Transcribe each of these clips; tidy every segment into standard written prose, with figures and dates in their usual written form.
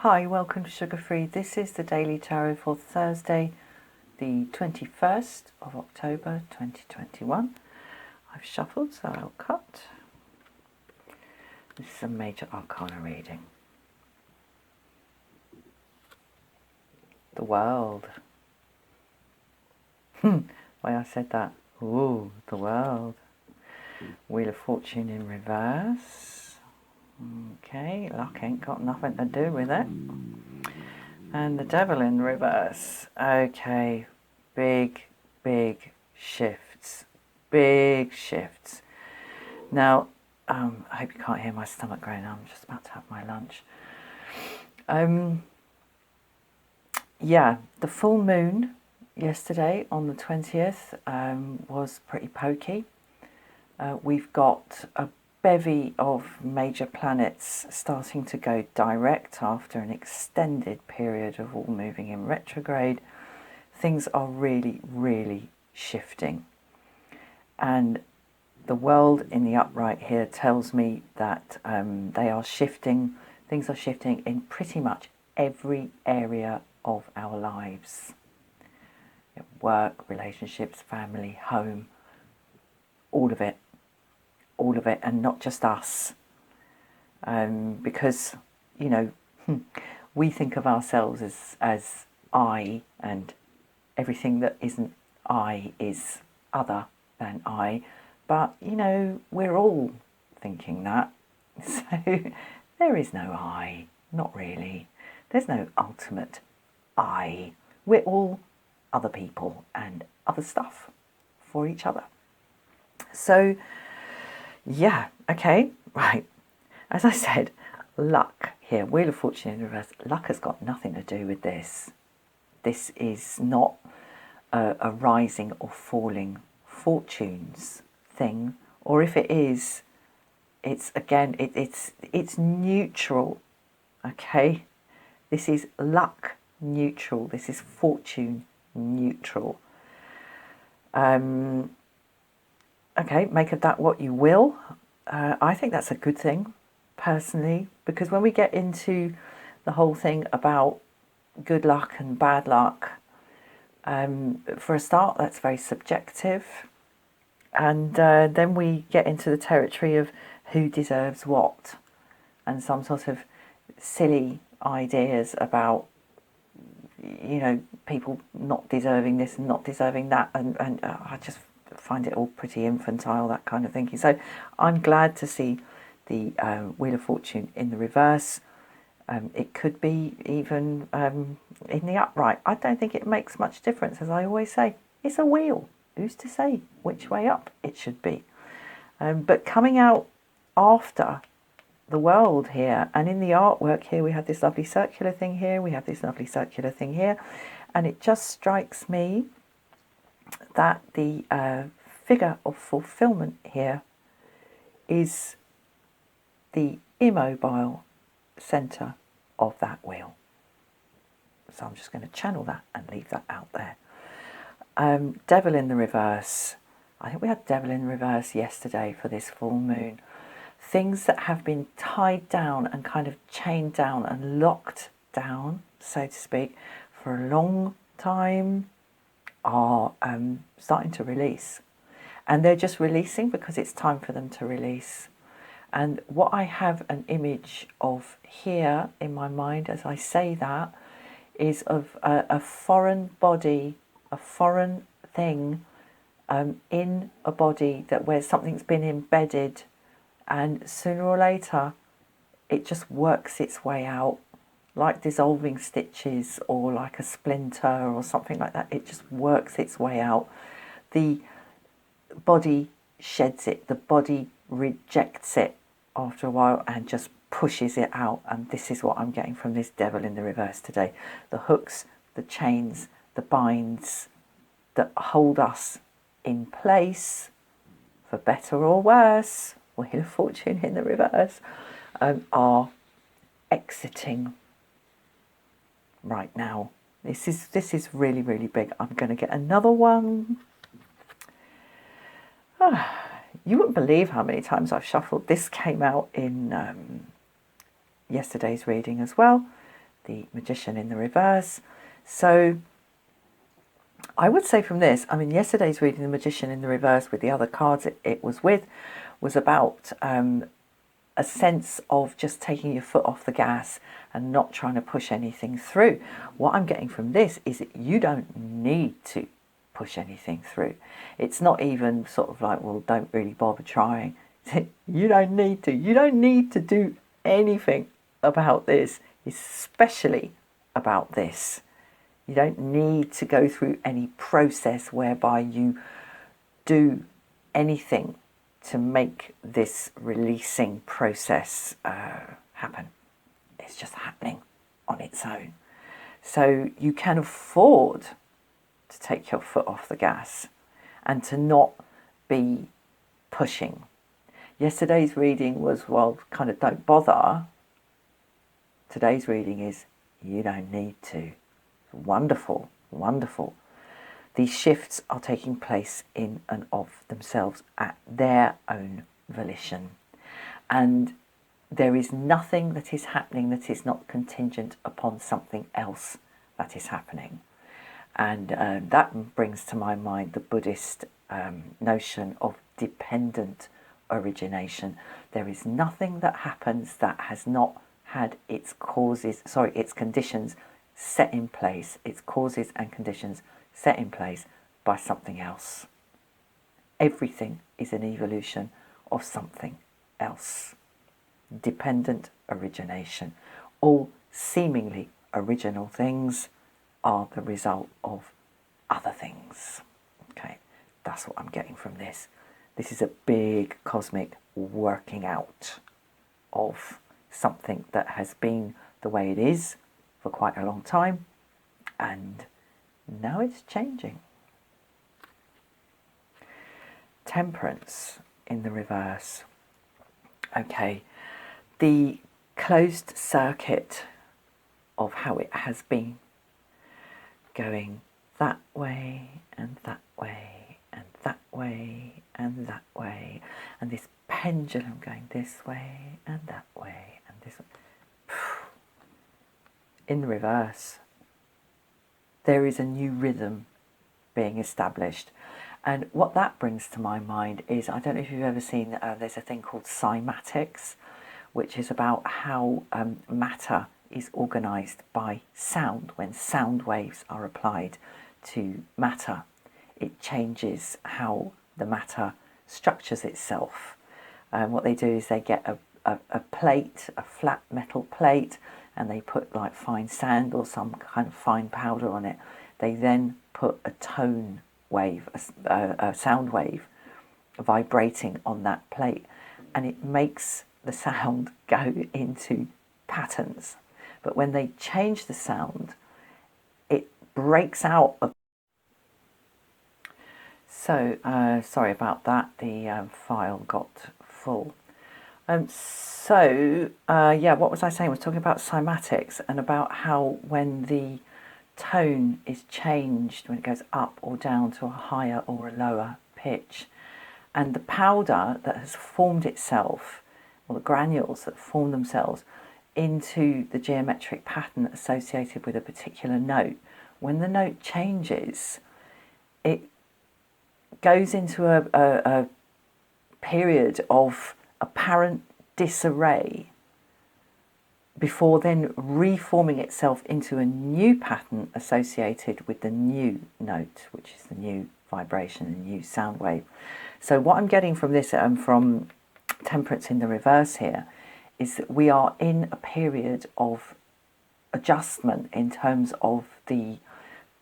Hi, welcome to Sugar Free. This is the Daily Tarot for Thursday, the 21st of October 2021. I've shuffled, so I'll cut. This is a major arcana reading. The world. Why I said that. Ooh, the world. Wheel of Fortune in reverse. Okay, luck ain't got nothing to do with it. And the Devil in reverse. Okay, big shifts. Big shifts. Now, I hope you can't hear my stomach growling. I'm just about to have my lunch. Yeah, the full moon yesterday on the 20th was pretty pokey. We've got a bevy of major planets starting to go direct after an extended period of all moving in retrograde. Things are really shifting. And the world in the upright here tells me that things are shifting in pretty much every area of our lives. Work, relationships, family, home, all of it, and not just us. Because, you know, we think of ourselves as I, and everything that isn't I is other than I. But, you know, we're all thinking that. So there is no I, not really. There's no ultimate I. We're all other people and other stuff for each other. So, yeah, okay, right. As I said, luck here, Wheel of Fortune in reverse. Luck has got nothing to do with this. This is not a rising or falling fortunes thing, or if it is, it's again, it's neutral. Okay, this is luck neutral. This is fortune neutral. Okay, make of that what you will. I think that's a good thing, personally, because when we get into the whole thing about good luck and bad luck, for a start, that's very subjective. And then we get into the territory of who deserves what, and some sort of silly ideas about, you know, people not deserving this and not deserving that, and I just find it all pretty infantile, that kind of thinking. So I'm glad to see the Wheel of Fortune in the reverse. It could be even in the upright. I don't think it makes much difference. As I always say, it's a wheel. Who's to say which way up it should be? But coming out after the world here, and in the artwork here, we have this lovely circular thing here, we have this lovely circular thing here, and it just strikes me that the figure of fulfillment here is the immobile centre of that wheel. So I'm just going to channel that and leave that out there. Devil in the reverse. I think we had Devil in reverse yesterday for this full moon. Things that have been tied down and kind of chained down and locked down, so to speak, for a long time are starting to release. And they're just releasing because it's time for them to release. And what I have an image of here in my mind as I say that is of a foreign body, a foreign thing in a body that where something's been embedded, and sooner or later it just works its way out, like dissolving stitches or like a splinter or something like that. It just works its way out. The body sheds it, the body rejects it after a while and just pushes it out. And this is what I'm getting from this Devil in the reverse today. The hooks, the chains, the binds that hold us in place, for better or worse, Wheel of Fortune in the reverse, are exiting right now. This is really big. I'm going to get another one. You wouldn't believe how many times I've shuffled. This came out in yesterday's reading as well. the Magician in the reverse. So I would say from this, I mean, yesterday's reading, the Magician in the reverse, with the other cards it was with, was about a sense of just taking your foot off the gas and not trying to push anything through. What I'm getting from this is that you don't need to push anything through. It's not even sort of like, well, don't really bother trying. You don't need to. You don't need to do anything about this, especially about this. You don't need to go through any process whereby you do anything to make this releasing process happen. It's just happening on its own. So you can afford to take your foot off the gas and to not be pushing. Yesterday's reading was, well, kind of don't bother. Today's reading is, you don't need to. Wonderful, wonderful. These shifts are taking place in and of themselves at their own volition. And there is nothing that is happening that is not contingent upon something else that is happening. And that brings to my mind the Buddhist notion of dependent origination. There is nothing that happens that has not had its conditions set in place, its causes and conditions set in place by something else. Everything is an evolution of something else. Dependent origination. All seemingly original things are the result of other things. Okay, that's what I'm getting from this. This is a big cosmic working out of something that has been the way it is for quite a long time, and now it's changing. Temperance in the reverse. Okay, the closed circuit of how it has been, going that way and that way and that way and that way, and this pendulum going this way and that way and this way. In the reverse, there is a new rhythm being established. And what that brings to my mind is, I don't know if you've ever seen, there's a thing called cymatics, which is about how matter is organised by sound. When sound waves are applied to matter, it changes how the matter structures itself. What they do is they get a plate, a flat metal plate, and they put like fine sand or some kind of fine powder on it. They then put a tone wave, a sound wave, vibrating on that plate, and it makes the sound go into patterns. But when they change the sound, it breaks out of... So, sorry about that, the file got full. What was I saying? I was talking about cymatics and about how when the tone is changed, when it goes up or down to a higher or a lower pitch, and the powder that has formed itself, or the granules that form themselves into the geometric pattern associated with a particular note, when the note changes, it goes into a period of apparent disarray before then reforming itself into a new pattern associated with the new note, which is the new vibration, the new sound wave. So what I'm getting from this, from Temperance in the reverse here, is that we are in a period of adjustment in terms of the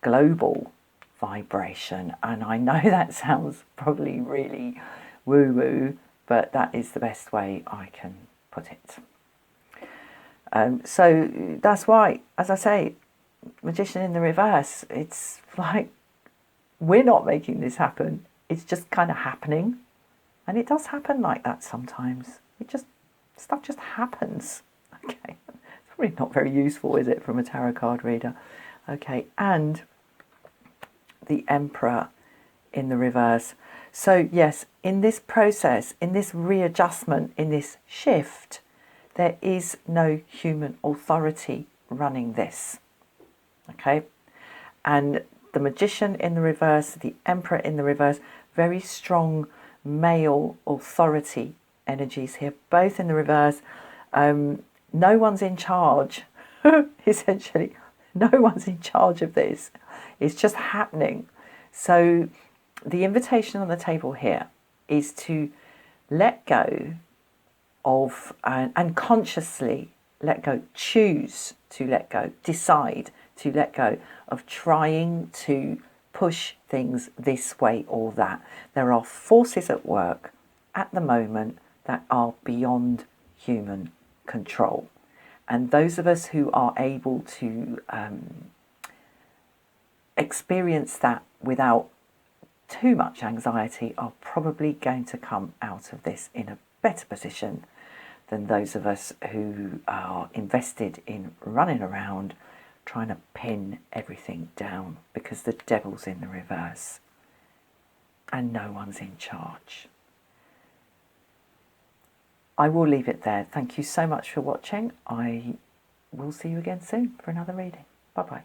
global vibration. And I know that sounds probably really woo-woo, but that is the best way I can put it. So that's why, as I say, Magician in the reverse, it's like we're not making this happen. It's just kind of happening. And it does happen like that sometimes. Stuff just happens. Okay, it's probably not very useful, is it, from a tarot card reader? Okay, and the Emperor in the reverse. So yes, in this process, in this readjustment, in this shift, there is no human authority running this. Okay? And the Magician in the reverse, the Emperor in the reverse, very strong male authority energies here, both in the reverse. No one's in charge, essentially. No one's in charge of this. It's just happening. So the invitation on the table here is to let go of, and consciously let go, choose to let go, decide to let go of trying to push things this way or that. There are forces at work at the moment that are beyond human control. And those of us who are able to experience that without too much anxiety are probably going to come out of this in a better position than those of us who are invested in running around trying to pin everything down because the devil's in the reverse and no one's in charge. I will leave it there. Thank you so much for watching. I will see you again soon for another reading. Bye bye.